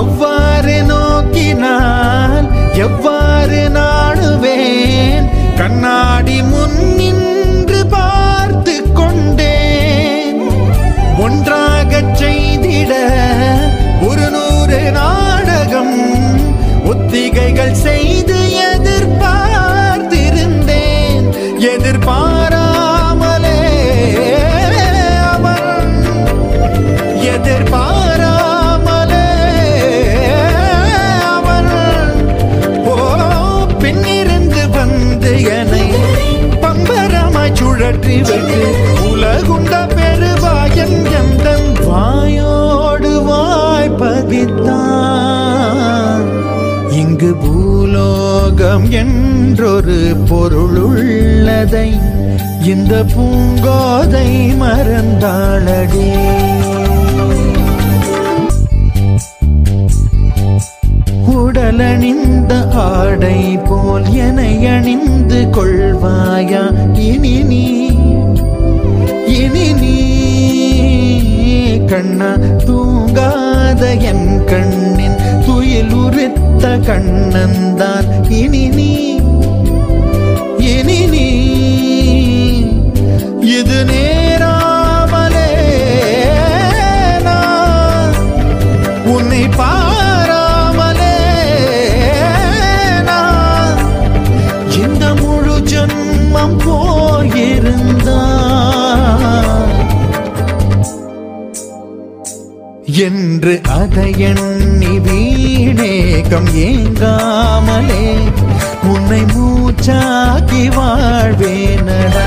அவ்வாறு நோக்கினால் எவ்வாறு நாடுவேன் கண்ணாடி முன் நின்று பார்த்து கொண்டேன் ஒன்றாகச் செய்திட 100 நாடகம் ஒத்திகைகள் செய்து எதிர்பார்த்திருந்தேன் எதிர்பாராமலே அவன் எதிர்பாராமலே அவன் பின்னிருந்து வந்து என்னை பம்பரமாய் சுழற்றி விட்டு உலகுண்ட பெருவாயன் எந்தன் வாயோடு வாய்ப்பதித்தான் இங்கு பூலோகம் என்றொரு பொருளுள்ளதை இந்த பூங்கோதை மறந்தாளடே உடலணிந்த ஆடை போல் என்னை அணிந்து கொள்வாயா இனி நீ கண்ணா தூங்காத என் கண்ணின் துயிலுறுத்த கண்ணந்தான் இனி நீ இது நேராமலே நான் உன்னை பாராமலே நான் இந்த முழு ஜன்மம் போயிருந்தான் என்று அதை எண்ணி வீணேகம் ஏங்காமலே உன்னை மூச்சாக்கி வாழ்வேனடா